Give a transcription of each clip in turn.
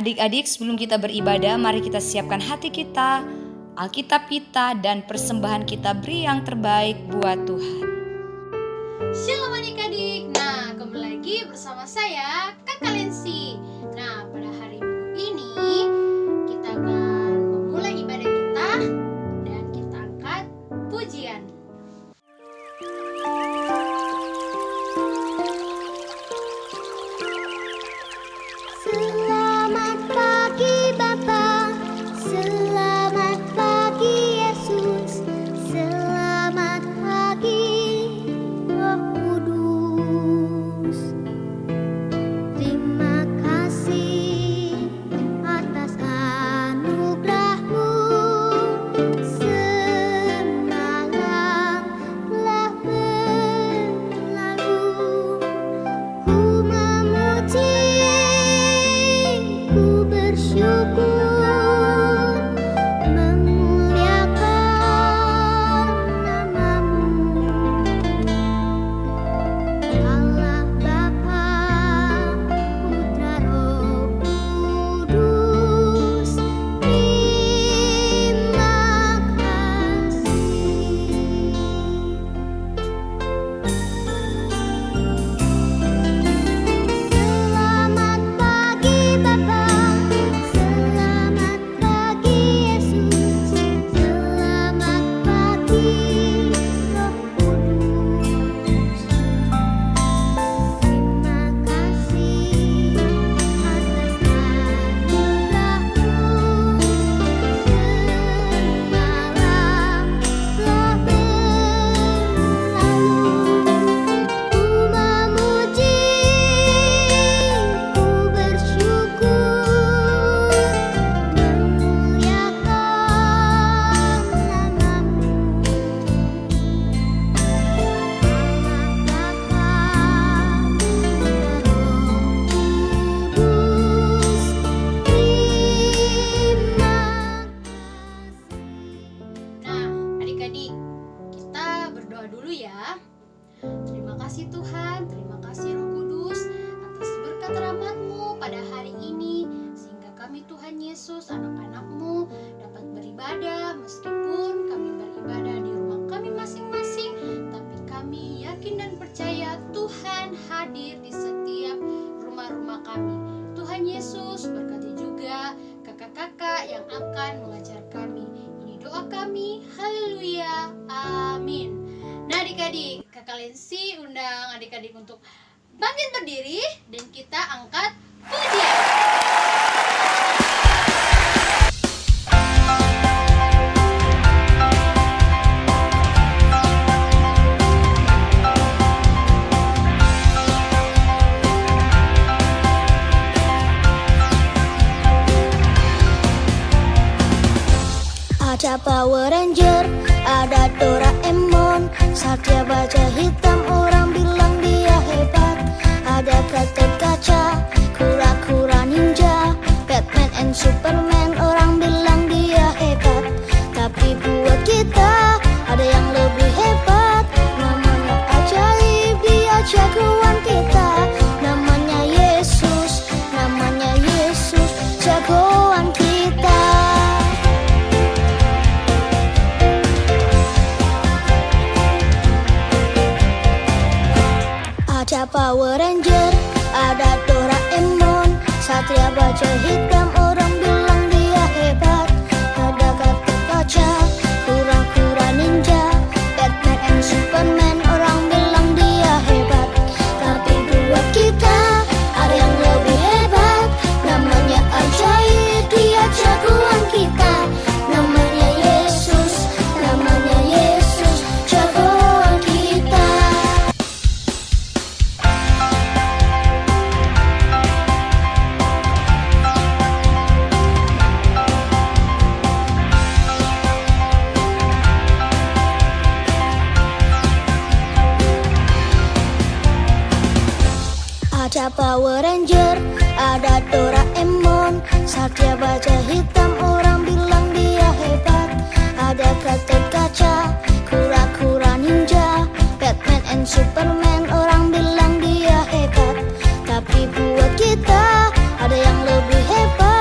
Adik-adik, sebelum kita beribadah, mari kita siapkan hati kita, Alkitab kita, dan persembahan kita beri yang terbaik buat Tuhan. Shalom adik-adik. Nah, kembali lagi bersama saya, Kakak Lensi. Nah, pada hari Minggu ini kita akan memulai ibadah kita dan kita angkat pujian. Selamat pagi Bapa, selamat pagi Yesus, selamat pagi Roh Kudus. Terima kasih atas anugerah-Mu, semalam telah berlalu. Ku memuji, ku bersyukur, memuliakan nama-Mu. Allah Bapa, Putra, Roh Kudus, terima kasih. Selamat pagi Bapa, selamat pagi Yesus, selamat pagi Roh Kudus. Terima kasih atas anugerah-Mu, semalam telah berlalu. Ku memuji, ku bersyukur, memuliakan nama-Mu. Allah Bapa, Putra, Roh Kudus, terima kasih. Nah, adik-adik, kita berdoa dulu ya. Terima kasih Tuhan, terima kasih Roh Kudus atas berkat rahmat-Mu pada hari ini, sehingga kami Tuhan Yesus, anak-anak-Mu, dapat beribadah meskipun kami beribadah di rumah kami masing-masing, tapi kami yakin dan percaya Tuhan hadir di setiap rumah-rumah kami. Tuhan Yesus berkati juga kakak-kakak yang akan mengajar kami. Ini doa kami, haleluya, amin. Nah adik-adik, Kakak Lensi undang adik-adik untuk bangkit berdiri dan kita angkat pujian. Ada Power Ranger, ada Doraemon, Satya Baja Hitam, orang bilang dia hebat. Ada Gatot Kaca, kura-kura ninja, Batman and Superman, orang bilang dia hebat. Tapi buat kita ada yang lebih hebat, namanya ajaib, dia jagoan kita. Namanya Yesus, jagoan kita. Ada Power Ranger, ada Doraemon, Satria Baja Hitam, orang bilang dia hebat. Ada Gatot Kaca, kura-kura ninja, Batman and Superman, orang bilang dia hebat. Tapi buat kita ada yang lebih hebat, namanya ajaib, dia jagoan kita. Namanya Yesus, jagoan kita. Ada Power Ranger, ada Doraemon, Satya Baja Hitam, orang bilang dia hebat. Ada Gatot Kaca, kura-kura ninja, Batman and Superman, orang bilang dia hebat. Tapi buat kita ada yang lebih hebat,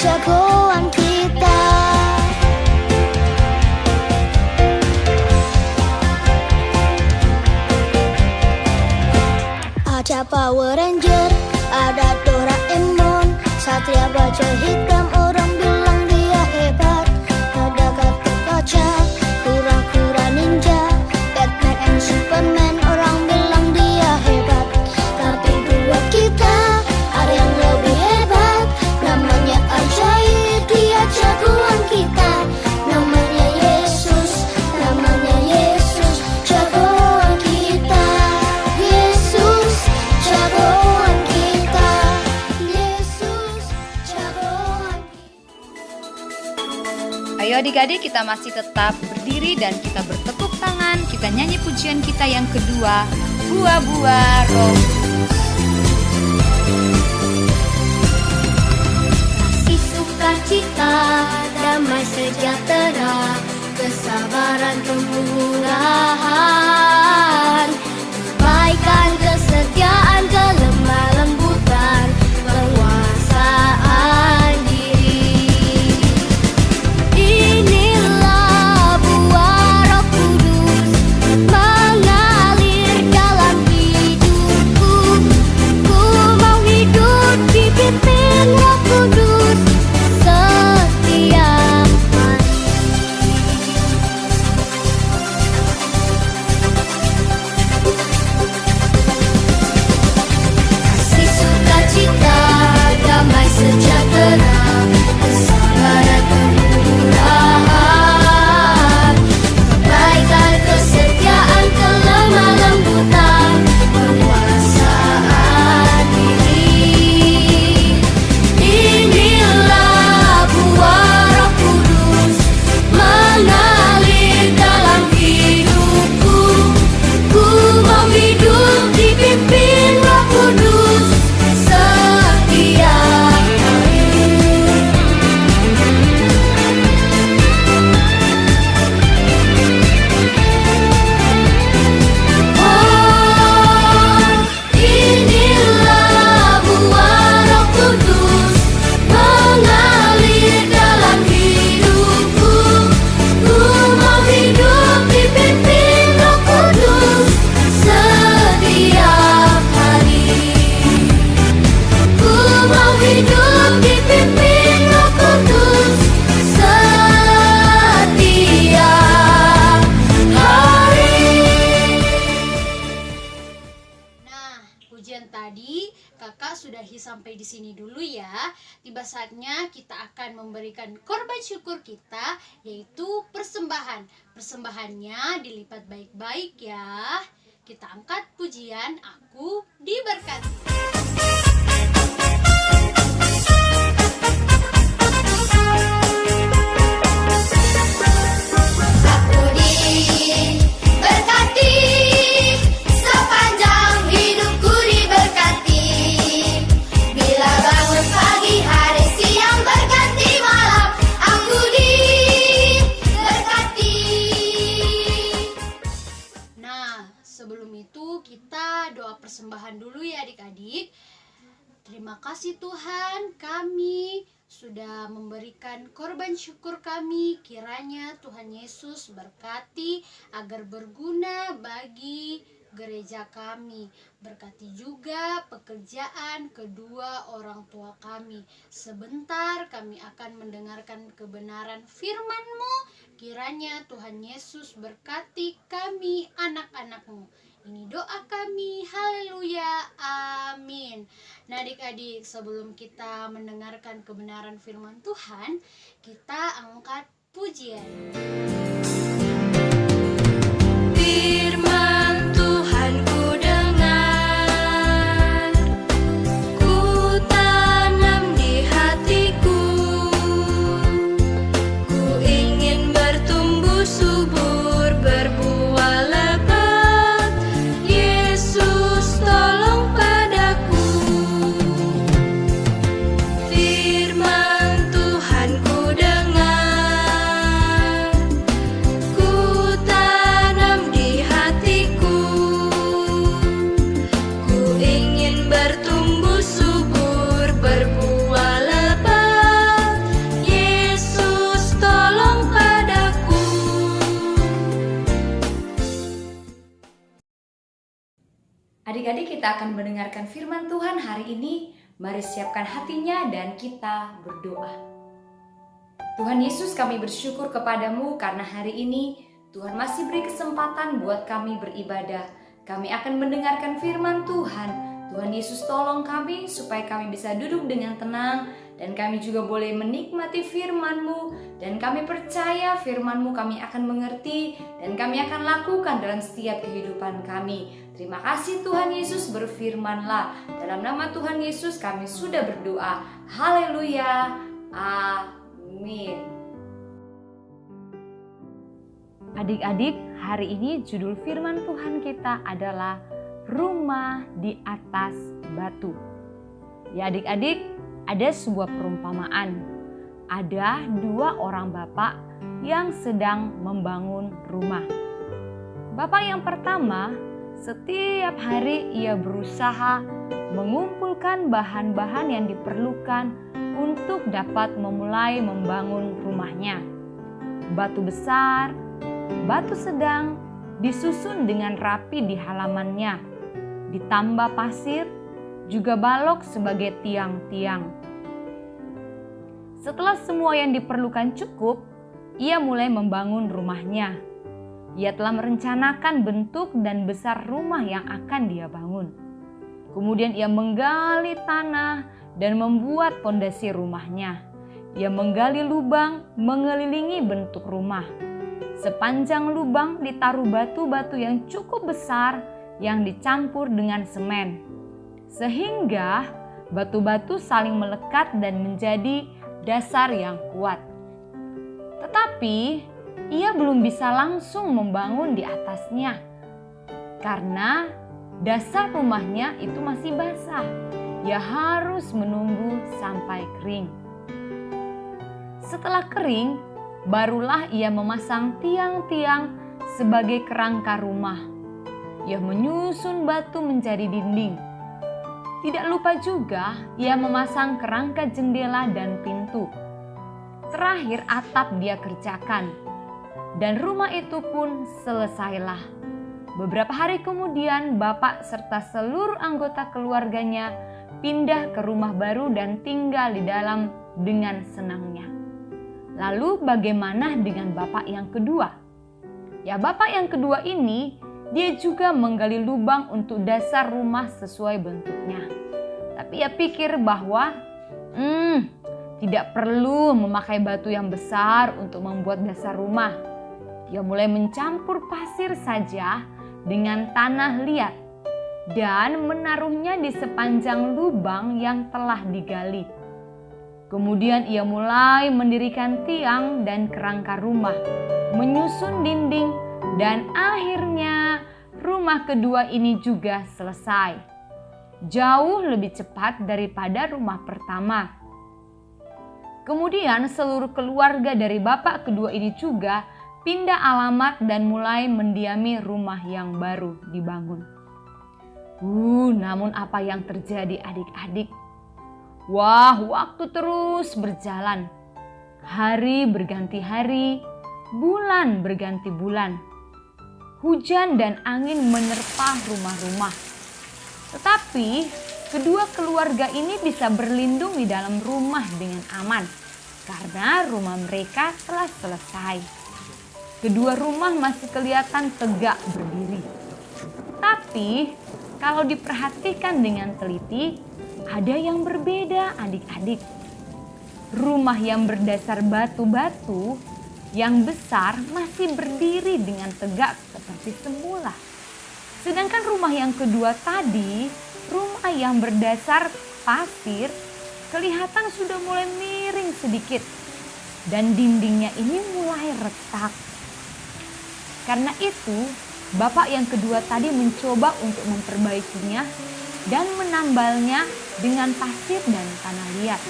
jagoan kita. Ada Power Ranger, ada Doraemon, Satria Baja Hitam, orang bilang dia hebat. Ada Gatot Kaca, kura-kura ninja, Batman and Superman, orang bilang dia hebat. Tapi buat kita ada yang lebih hebat, namanya ajaib, dia jagoan kita. Namanya Yesus, jagoan kita. Yesus, jagoan kita. Yesus, jagoan kita. Ayo adik-adik, kita masih tetap berdiri dan kita bertepuk tangan. Kita nyanyi pujian kita yang kedua, Buah-buah Roh Kudus. Kasih sukacita, damai sejahtera, kesabaran kemurahan, kebaikan, kesetiaan, kelemah lembutan, penguasaan diri. Inilah buah Roh Kudus mengalir dalam hidupku. Ku mau hidup dipimpin Roh Kudus setiap hari. Kasih sukacita, damai sejahtera, kesabaran kemurahan, kebaikan, kesetiaan, kelemah lembutan, penguasaan diri. Inilah buah Roh Kudus mengalir dalam hidupku. Ku mau hidup dipimpin Roh Kudus setiap hari. Oh, inilah buah Roh Kudus mengalir dalam hidupku. Ku mau hidup dipimpin Roh Kudus setiap hari. Ku mau hidup dipimpin Roh Kudus setiap hari. Nah, pujian tadi kakak sudahi sampai di sini dulu ya. Tiba saatnya kita akan memberikan korban syukur kita, yaitu persembahan. Persembahannya dilipat baik-baik ya. Kita angkat pujian Aku Diberkati. Aku diberkati, sepanjang hidupku diberkati. Bila bangun pagi, hari, siang, berganti malam, aku diberkati. Nah, sebelum itu kita doa persembahan dulu ya adik-adik. Terima kasih Tuhan, kami sudah memberikan korban syukur kami. Kiranya Tuhan Yesus berkati agar berguna bagi gereja kami. Berkati juga pekerjaan kedua orang tua kami. Sebentar kami akan mendengarkan kebenaran firman-Mu. Kiranya Tuhan Yesus berkati kami anak-anak-Mu. Ini doa kami, haleluya, amin. Nah adik-adik, sebelum kita mendengarkan kebenaran firman Tuhan, kita angkat pujian. Firman Tuhan ku dengar, ku tanam di hatiku. Ku ingin bertumbuh subur, berbuah lebat. Yesus tolong padaku. Firman Tuhan ku dengar, ku kita akan mendengarkan firman Tuhan hari ini. Mari siapkan hatinya dan kita berdoa. Tuhan Yesus, kami bersyukur kepadamu karena hari ini Tuhan masih beri kesempatan buat kami beribadah. Kami akan mendengarkan firman Tuhan. Tuhan Yesus, tolong kami supaya kami bisa duduk dengan tenang dan kami juga boleh menikmati firman-Mu, dan kami percaya firman-Mu kami akan mengerti dan kami akan lakukan dalam setiap kehidupan kami. Terima kasih Tuhan Yesus, berfirman-Lah. Dalam nama Tuhan Yesus kami sudah berdoa. Haleluya. Amin. Adik-adik, hari ini judul firman Tuhan kita adalah rumah di atas batu. Ya adik-adik, ada sebuah perumpamaan. Ada dua orang bapak yang sedang membangun rumah. Bapak yang pertama, setiap hari ia berusaha mengumpulkan bahan-bahan yang diperlukan untuk dapat memulai membangun rumahnya. Batu besar, batu sedang disusun dengan rapi di halamannya. Ditambah pasir, juga balok sebagai tiang-tiang. Setelah semua yang diperlukan cukup, ia mulai membangun rumahnya. Ia telah merencanakan bentuk dan besar rumah yang akan dia bangun. Kemudian ia menggali tanah dan membuat fondasi rumahnya. Ia menggali lubang mengelilingi bentuk rumah. Sepanjang lubang ditaruh batu-batu yang cukup besar yang dicampur dengan semen, sehingga batu-batu saling melekat dan menjadi dasar yang kuat. Tetapi ia belum bisa langsung membangun di atasnya karena dasar rumahnya itu masih basah. Ia harus menunggu sampai kering. Setelah kering, barulah ia memasang tiang-tiang sebagai kerangka rumah. Ia menyusun batu menjadi dinding. Tidak lupa juga ia memasang kerangka jendela dan pintu. Terakhir atap dia kerjakan. Dan rumah itu pun selesailah. Beberapa hari kemudian bapak serta seluruh anggota keluarganya pindah ke rumah baru dan tinggal di dalam dengan senangnya. Lalu bagaimana dengan bapak yang kedua? Ya, bapak yang kedua ini dia juga menggali lubang untuk dasar rumah sesuai bentuknya. Tapi ia pikir bahwa tidak perlu memakai batu yang besar untuk membuat dasar rumah. Ia mulai mencampur pasir saja dengan tanah liat dan menaruhnya di sepanjang lubang yang telah digali. Kemudian ia mulai mendirikan tiang dan kerangka rumah, menyusun dinding, dan akhirnya rumah kedua ini juga selesai. Jauh lebih cepat daripada rumah pertama. Kemudian seluruh keluarga dari bapak kedua ini juga pindah alamat dan mulai mendiami rumah yang baru dibangun. Namun apa yang terjadi adik-adik? Wah, waktu terus berjalan. Hari berganti hari, bulan berganti bulan. Hujan dan angin menerpa rumah-rumah. Tetapi kedua keluarga ini bisa berlindung di dalam rumah dengan aman karena rumah mereka telah selesai. Kedua rumah masih kelihatan tegak berdiri. Tapi kalau diperhatikan dengan teliti, ada yang berbeda adik-adik. Rumah yang berdasar batu-batu yang besar masih berdiri dengan tegak seperti semula. Sedangkan rumah yang kedua tadi, rumah yang berdasar pasir, kelihatan sudah mulai miring sedikit. Dan dindingnya ini mulai retak. Karena itu, bapak yang kedua tadi mencoba untuk memperbaikinya dan menambalnya dengan pasir dan tanah liat.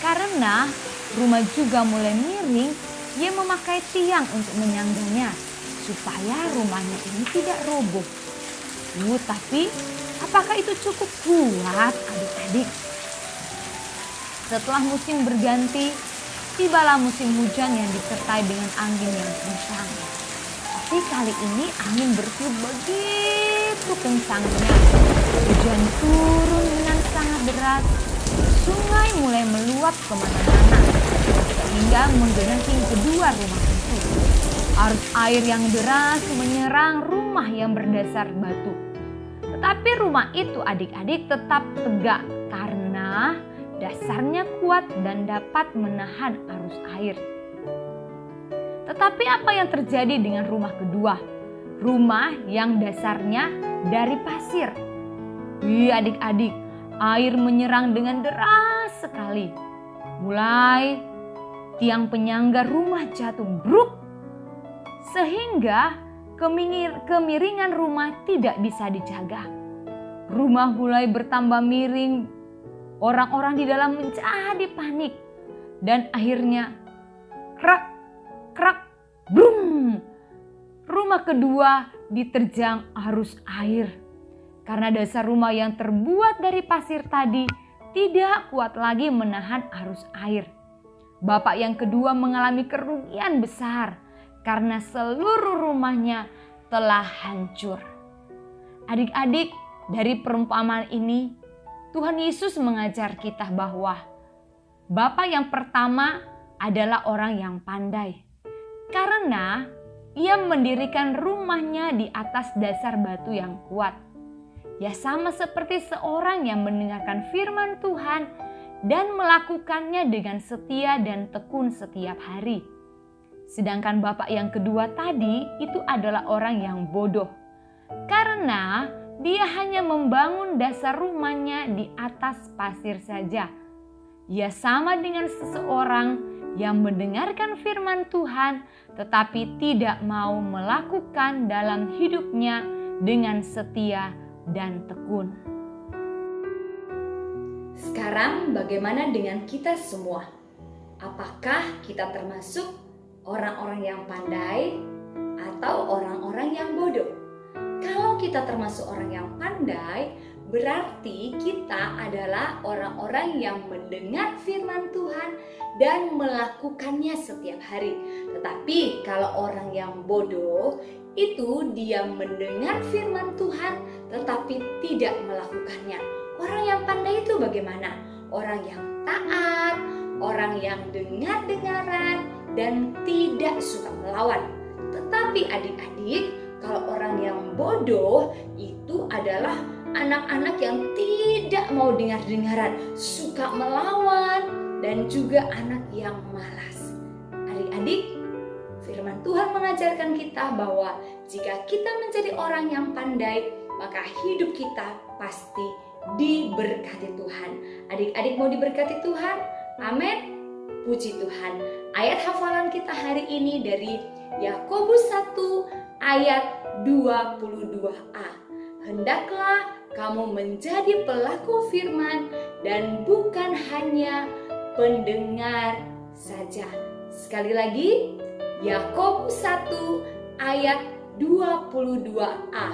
Karena rumah juga mulai miring, ia memakai tiang untuk menyangganya supaya rumahnya ini tidak roboh. Tapi apakah itu cukup kuat adik-adik? Setelah musim berganti, tibalah musim hujan yang disertai dengan angin yang kencang. Tapi kali ini angin bertiup begitu kencangnya Hujan turun dengan sangat deras, sungai mulai meluap kemana-mana, sehingga menggenangi kedua rumah itu. Arus air yang deras menyerang rumah yang berdasar batu. Tetapi rumah itu adik-adik tetap tegak karena dasarnya kuat dan dapat menahan arus air. Tetapi apa yang terjadi dengan rumah kedua? Rumah yang dasarnya dari pasir. Adik-adik, air menyerang dengan deras sekali. Mulai tiang penyangga rumah jatuh bruk, sehingga kemiringan rumah tidak bisa dijaga. Rumah mulai bertambah miring. Orang-orang di dalam menjadi panik. Dan akhirnya krak, krak, brum. Rumah kedua diterjang arus air. Karena dasar rumah yang terbuat dari pasir tadi tidak kuat lagi menahan arus air. Bapak yang kedua mengalami kerugian besar karena seluruh rumahnya telah hancur. Adik-adik, dari perumpamaan ini Tuhan Yesus mengajar kita bahwa Bapak yang pertama adalah orang yang pandai. Karena ia mendirikan rumahnya di atas dasar batu yang kuat. Ya sama seperti seorang yang mendengarkan firman Tuhan dan melakukannya dengan setia dan tekun setiap hari. Sedangkan bapak yang kedua tadi itu adalah orang yang bodoh. Karena dia hanya membangun dasar rumahnya di atas pasir saja. Ia sama dengan seseorang yang mendengarkan firman Tuhan tetapi tidak mau melakukan dalam hidupnya dengan setia dan tekun. Sekarang bagaimana dengan kita semua? Apakah kita termasuk orang-orang yang pandai atau orang-orang yang bodoh? Kalau kita termasuk orang yang pandai, berarti kita adalah orang-orang yang mendengar firman Tuhan dan melakukannya setiap hari. Tetapi kalau orang yang bodoh, itu dia mendengar firman Tuhan tetapi tidak melakukannya. Orang yang pandai itu bagaimana? Orang yang taat, orang yang dengar-dengaran dan tidak suka melawan. Tetapi adik-adik, kalau orang yang bodoh itu adalah anak-anak yang tidak mau dengar-dengaran, suka melawan, dan juga anak yang malas. Adik-adik, firman Tuhan mengajarkan kita bahwa jika kita menjadi orang yang pandai, maka hidup kita pasti diberkati Tuhan. Adik-adik mau diberkati Tuhan? Amin. Puji Tuhan. Ayat hafalan kita hari ini dari Yakobus 1 ayat 22a. Hendaklah kamu menjadi pelaku firman dan bukan hanya pendengar saja. Sekali lagi, Yakobus 1 ayat 22a.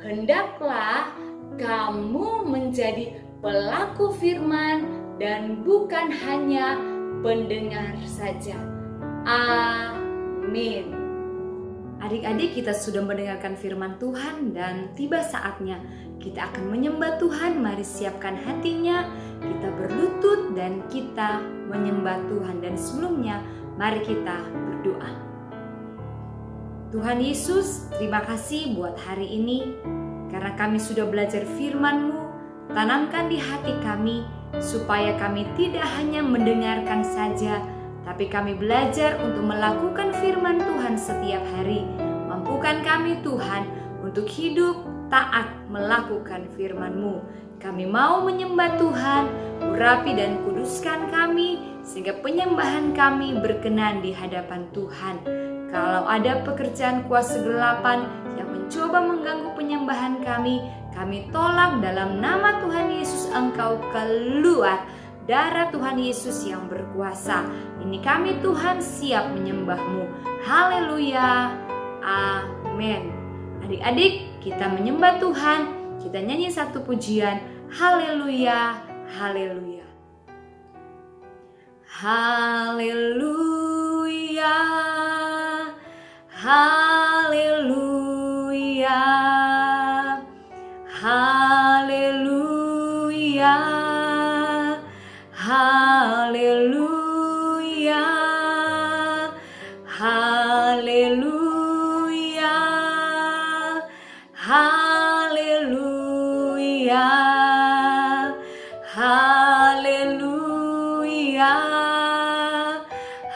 Hendaklah kamu menjadi pelaku firman dan bukan hanya pendengar saja. Amin. Adik-adik, kita sudah mendengarkan firman Tuhan dan tiba saatnya kita akan menyembah Tuhan. Mari siapkan hatinya, kita berlutut dan kita menyembah Tuhan. Dan sebelumnya mari kita berdoa. Tuhan Yesus, terima kasih buat hari ini karena kami sudah belajar firman-Mu. Tanamkan di hati kami supaya kami tidak hanya mendengarkan saja, tapi kami belajar untuk melakukan firman Tuhan setiap hari. Mampukan kami Tuhan untuk hidup taat melakukan firman-Mu. Kami mau menyembah Tuhan, urapi dan kuduskan kami sehingga penyembahan kami berkenan di hadapan Tuhan. Kalau ada pekerjaan kuasa gelapan yang mencoba mengganggu penyembahan kami tolak dalam nama Tuhan Yesus. Engkau keluar. Darah Tuhan Yesus yang berkuasa. Ini kami Tuhan siap menyembah-Mu. Haleluya. Amin. Adik-adik, kita menyembah Tuhan. Kita nyanyi satu pujian. Haleluya. Haleluya. Haleluya. Haleluya. Haleluya.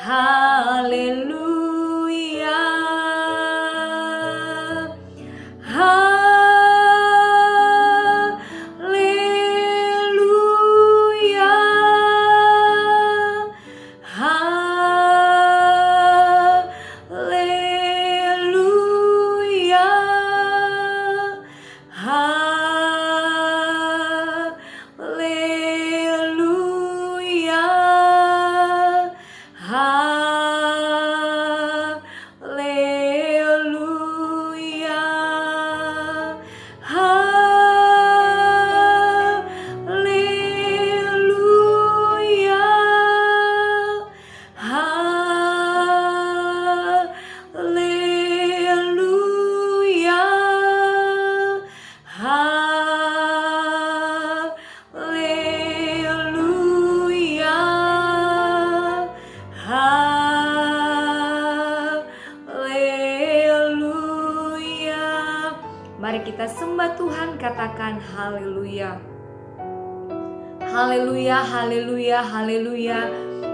haleluya, haleluya, haleluya, haleluya, haleluya, haleluya, haleluya, haleluya, haleluya. Mari kita sembah Tuhan, katakan haleluya. Haleluya, haleluya, haleluya.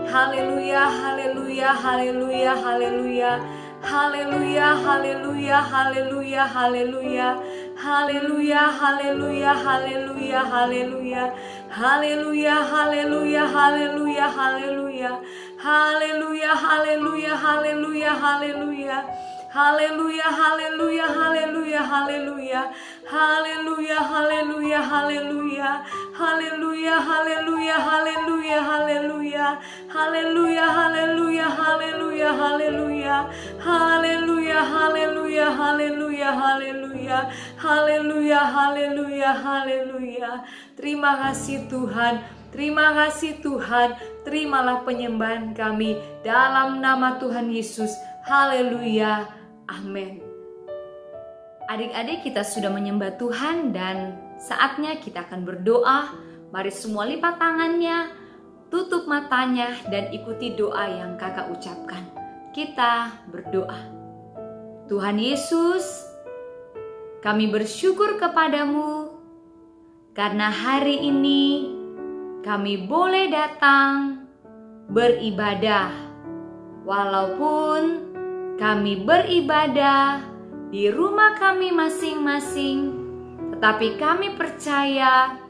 Haleluya, haleluya, haleluya, haleluya. Haleluya, haleluya, haleluya, haleluya. Haleluya, haleluya, haleluya, haleluya. Haleluya, haleluya, haleluya, haleluya. Haleluya, haleluya, haleluya, haleluya. Haleluya, haleluya, haleluya, haleluya. Haleluya, haleluya, haleluya. Haleluya, haleluya, haleluya, haleluya. Haleluya, haleluya, haleluya, haleluya. Haleluya, haleluya, haleluya, haleluya. Haleluya, haleluya, haleluya. Terima kasih Tuhan. Terima kasih Tuhan. Terimalah penyembahan kami dalam nama Tuhan Yesus. Haleluya. Amin. Adik-adik, kita sudah menyembah Tuhan dan saatnya kita akan berdoa. Mari semua lipat tangannya, tutup matanya dan ikuti doa yang kakak ucapkan. Kita berdoa. Tuhan Yesus, kami bersyukur kepadamu karena hari ini kami boleh datang beribadah. Walaupun kami beribadah di rumah kami masing-masing, tetapi kami percaya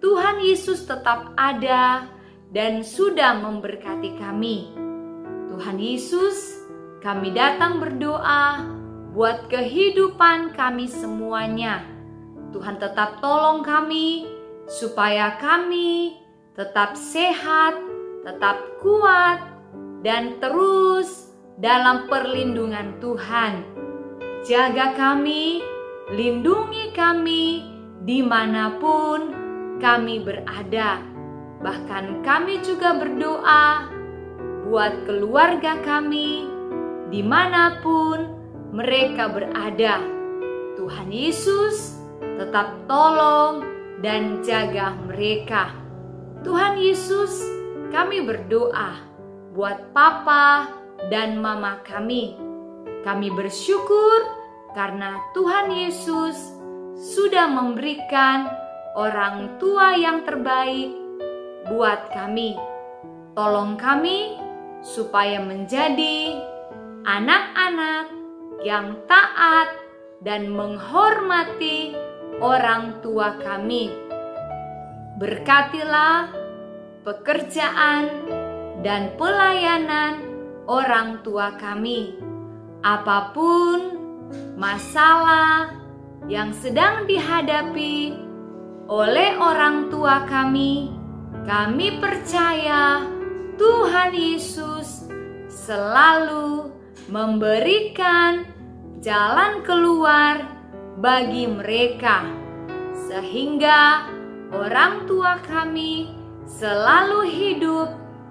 Tuhan Yesus tetap ada dan sudah memberkati kami. Tuhan Yesus, kami datang berdoa buat kehidupan kami semuanya. Tuhan tetap tolong kami supaya kami tetap sehat, tetap kuat, dan terus dalam perlindungan Tuhan. Jaga kami, lindungi kami dimanapun kami berada. Bahkan kami juga berdoa buat keluarga kami dimanapun mereka berada. Tuhan Yesus tetap tolong dan jaga mereka. Tuhan Yesus, kami berdoa buat papa dan mama kami. Kami bersyukur karena Tuhan Yesus sudah memberikan orang tua yang terbaik buat kami. Tolong kami supaya menjadi anak-anak yang taat dan menghormati orang tua kami. Berkatilah pekerjaan dan pelayanan orang tua kami. Apapun masalah yang sedang dihadapi oleh orang tua kami percaya Tuhan Yesus selalu memberikan jalan keluar bagi mereka, sehingga orang tua kami selalu hidup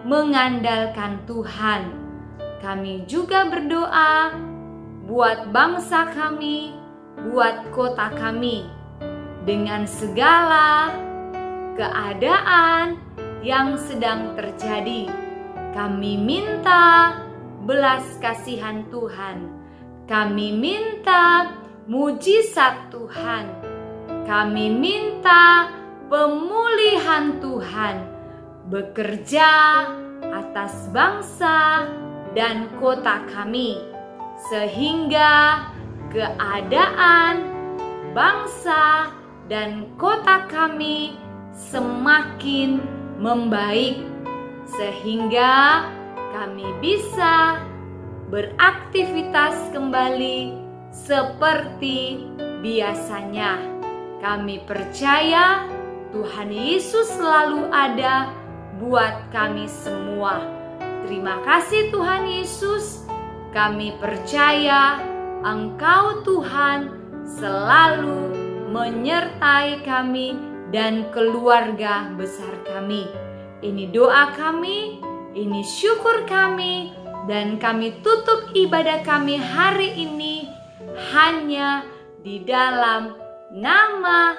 mengandalkan Tuhan. Kami juga berdoa buat bangsa kami, buat kota kami, dengan segala keadaan yang sedang terjadi. Kami minta belas kasihan Tuhan. Kami minta mujizat Tuhan. Kami minta pemulihan Tuhan. Bekerja atas bangsa dan kota kami, sehingga keadaan bangsa dan kota kami semakin membaik, sehingga kami bisa beraktivitas kembali seperti biasanya. Kami percaya Tuhan Yesus selalu ada buat kami semua. Terima kasih Tuhan Yesus. Kami percaya Engkau Tuhan selalu menyertai kami dan keluarga besar kami. Ini doa kami, ini syukur kami, dan kami tutup ibadah kami hari ini hanya di dalam nama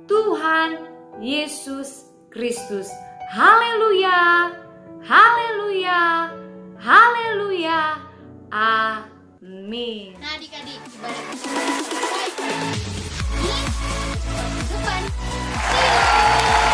Tuhan Yesus Kristus. Haleluya, haleluya, haleluya, amin. Nah adik-adik, ibadah kita sudah selesai. Ini, depan. See you.